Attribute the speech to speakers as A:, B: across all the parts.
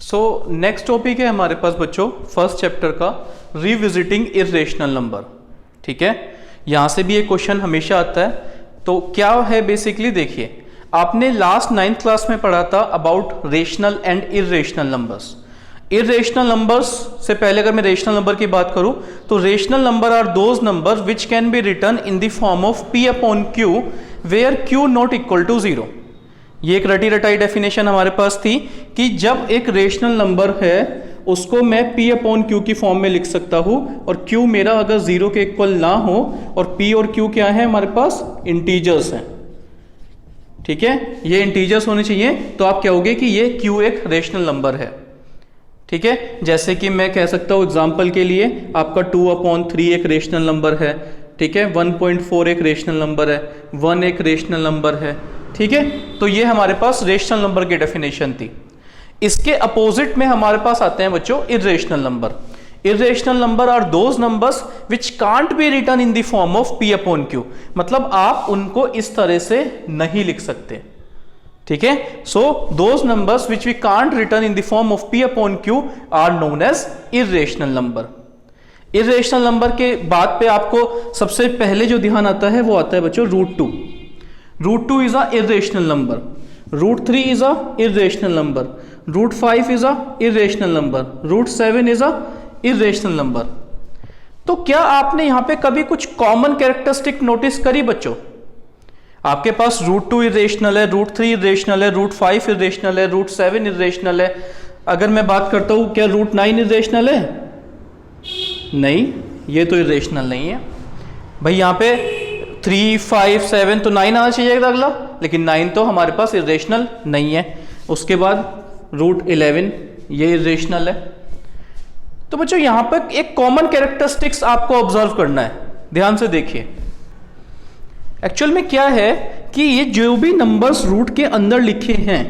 A: So next topic है हमारे पास बच्चों फर्स्ट चैप्टर का रिविजिटिंग इर्रेशनल नंबर। ठीक है, यहां से भी एक क्वेश्चन हमेशा आता है। तो क्या है बेसिकली, देखिए आपने लास्ट 9th क्लास में पढ़ा था about rational and irrational numbers. Irrational numbers से पहले अगर मैं रेशनल नंबर की बात करूं तो rational number are those number which can be written in the form of p upon q where q not equal to 0। ये एक रटी रटाई डेफिनेशन हमारे पास थी कि जब एक रेशनल नंबर है उसको मैं p अपॉन q की फॉर्म में लिख सकता हूं और q मेरा अगर 0 के इक्वल ना हो और p और q क्या है हमारे पास इंटीजर्स हैं। ठीक है, ये इंटीजर्स होने चाहिए तो आप कहोगे कि ये q एक रेशनल नंबर है। ठीक है, जैसे कि मैं कह सकता हूं एग्जांपल के लिए आपका 2/3 एक रेशनल नंबर है। ठीक है, 1.4 एक रेशनल नंबर है, 1 एक रेशनल नंबर है। ठीक है, तो ये हमारे पास रेशनल नंबर की डेफिनेशन थी। इसके अपोजिट में हमारे पास आते हैं बच्चों irrational number. Irrational number are those numbers which can't be written in the form of p upon q, मतलब आप उनको इस तरह से नहीं लिख सकते। ठीक है, so those numbers which we can't written in the form of p upon q are known as irrational number. Irrational number के बाद पे आपको सबसे पहले जो ध्यान आता है वो आता है बच्चों √2। √2 is a irrational number, √3 is a irrational number, √5 is a irrational number, √7 is a irrational number। तो क्या आपने यहां पे कभी कुछ कॉमन कैरेक्टरिस्टिक नोटिस करी बच्चों? आपके पास √2 इर्रेशनल है, √3 इर्रेशनल है, √5 इर्रेशनल है, √7 इर्रेशनल है। अगर मैं बात करता हूं क्या √9 इर्रेशनल है? नहीं, ये तो इर्रेशनल नहीं है भाई। यहां पे 3, 5, 7 तो 9 आना चाहिए था अगला, लेकिन 9 तो हमारे पास इर्रेशनल नहीं है। उसके बाद √11 ये इर्रेशनल है। तो बच्चों यहां पर एक कॉमन कैरेक्टरिस्टिक्स आपको ऑब्जर्व करना है, ध्यान से देखिए। एक्चुअल में क्या है कि ये जो भी नंबर्स रूट के अंदर लिखे हैं,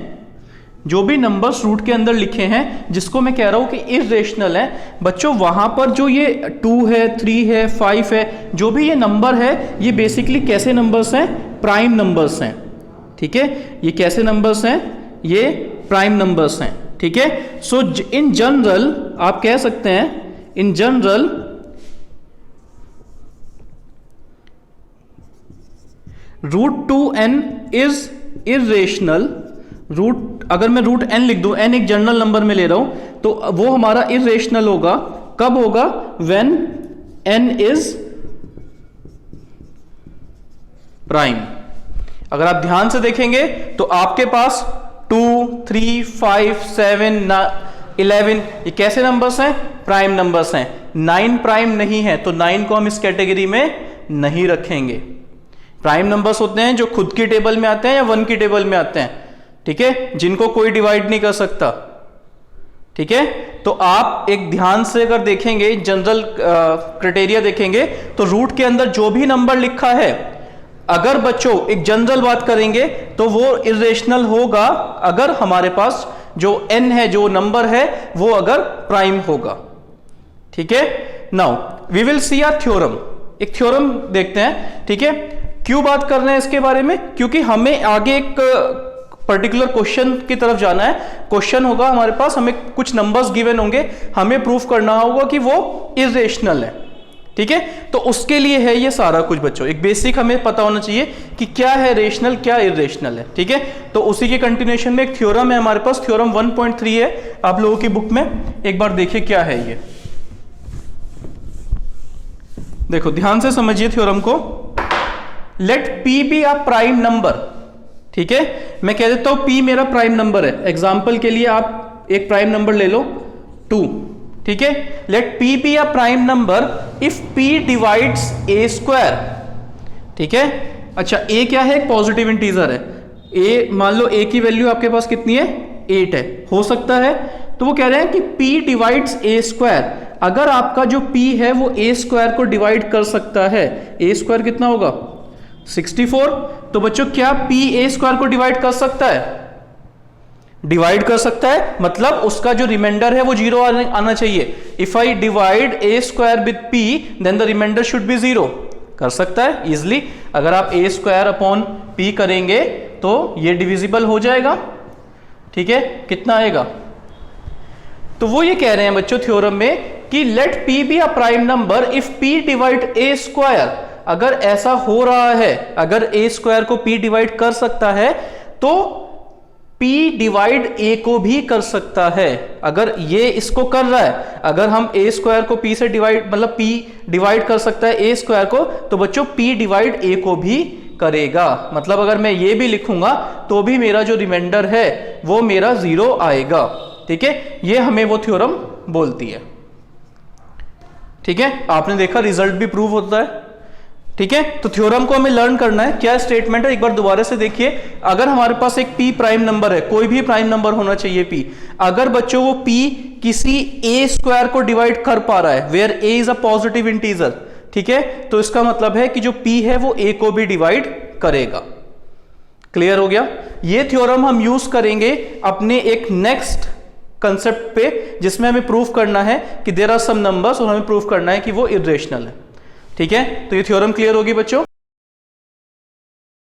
A: जो भी नंबर्स रूट के अंदर लिखे हैं जिसको मैं कह रहा हूं कि इर्रेशनल है बच्चों, वहां पर जो ये 2 है, 3 है, 5 है, जो भी ये नंबर है ये बेसिकली कैसे नंबर्स हैं? प्राइम नंबर्स हैं। ठीक है, ये कैसे नंबर्स हैं? ये प्राइम नंबर्स हैं। ठीक है, सो इन जनरल आप कह सकते हैं, in general √2n is irrational. अगर मैं √n लिख दूं, n एक जनरल नंबर में ले रहा हूं, तो वो हमारा इर्रेशनल होगा। कब होगा? When n is prime. अगर आप ध्यान से देखेंगे तो आपके पास 2, 3, 5, 7, 11 ये कैसे नंबर्स हैं? प्राइम नंबर्स हैं। 9 प्राइम नहीं है तो 9 को हम इस कैटेगरी में नहीं रखेंगे। प्राइम नंबर्स होते हैं जो खुद की टेबल में आते हैं या 1 की टेबल में आते हैं। ठीक है, जिनको कोई डिवाइड नहीं कर सकता। ठीक है, तो आप एक ध्यान से अगर देखेंगे, जनरल क्राइटेरिया देखेंगे तो रूट के अंदर जो भी नंबर लिखा है, अगर बच्चों एक जनरल बात करेंगे तो वो इर्रेशनल होगा अगर हमारे पास जो n है, जो नंबर है, वो अगर प्राइम होगा। ठीक है, now we will see a theorem. एक थ्योरम देखते हैं। ठीक है, क्यों बात कर रहे हैं इसके बारे में? क्योंकि हमें आगे एक पर्टिकुलर क्वेश्चन की तरफ जाना है। क्वेश्चन होगा हमारे पास, हमें कुछ नंबर्स गिवन होंगे, हमें प्रूफ करना होगा कि वो इर्रेशनल है। ठीक है, तो उसके लिए है ये सारा कुछ बच्चों। एक बेसिक हमें पता होना चाहिए कि क्या है रेशनल, क्या इर्रेशनल है। ठीक है, तो उसी के कंटिन्यूएशन में एक थ्योरम है हमारे पास, थ्योरम 1.3 है आप लोगों की बुक में। एक बार देखिए क्या है ये, देखो ध्यान से समझिए थ्योरम को। Let p be a prime number. ठीक है, मैं कह देता हूं p मेरा प्राइम नंबर है। एग्जांपल के लिए आप एक प्राइम नंबर ले लो 2। ठीक है, let p be a prime number if p divides a²। ठीक है, अच्छा a क्या है? एक पॉजिटिव इंटीजर है। a मान लो a की वैल्यू आपके पास कितनी है? 8 है। हो सकता है, तो वो कह रहे हैं कि p डिवाइड्स a²। अगर आपका जो p है वो a² को डिवाइड कर सकता है, a² कितना होगा? 64। तो बच्चों क्या p a² को डिवाइड कर सकता है? डिवाइड कर सकता है, मतलब उसका जो रिमाइंडर है वो 0 आना चाहिए। If I divide a² with p then the remainder should be 0। कर सकता है इजिली। अगर आप a² अपॉन p करेंगे तो ये डिविजिबल हो जाएगा। ठीक है, कितना आएगा? तो वो ये कह रहे हैं बच्चों थ्योरम में कि let p be a prime number if p divide a square. अगर ऐसा हो रहा है, अगर a स्क्वायर को p डिवाइड कर सकता है तो p डिवाइड a को भी कर सकता है। अगर ये इसको कर रहा है, अगर हम a स्क्वायर को p से डिवाइड, मतलब p डिवाइड कर सकता है a स्क्वायर को, तो बच्चों p डिवाइड a को भी करेगा। मतलब अगर मैं ये भी लिखूंगा तो भी मेरा जो रिमाइंडर है वो मेरा 0 आएगा। ठीक है, ये हमें वो थ्योरम बोलती है। ठीक है, आपने देखा रिजल्ट भी प्रूव होता है। ठीक है, तो थ्योरम को हमें लर्न करना है। क्या स्टेटमेंट है, एक बार दोबारा से देखिए। अगर हमारे पास एक p प्राइम नंबर है, कोई भी प्राइम नंबर होना चाहिए p, अगर बच्चों वो p किसी a स्क्वायर को डिवाइड कर पा रहा है, where a is a positive integer, ठीक है, तो इसका मतलब है कि जो p है वो a को भी डिवाइड करेगा। क्लियर हो गया। ये थ्योरम हम यूज करेंगे अपने एक नेक्स्ट कंसेप्ट पे, जिसमें हमें प्रूफ करना है कि देयर आर सम नंबर्स और हमें प्रूफ करना है कि वो इर्रेशनल है। ठीक है, तो ये थ्योरम क्लियर होगी बच्चों।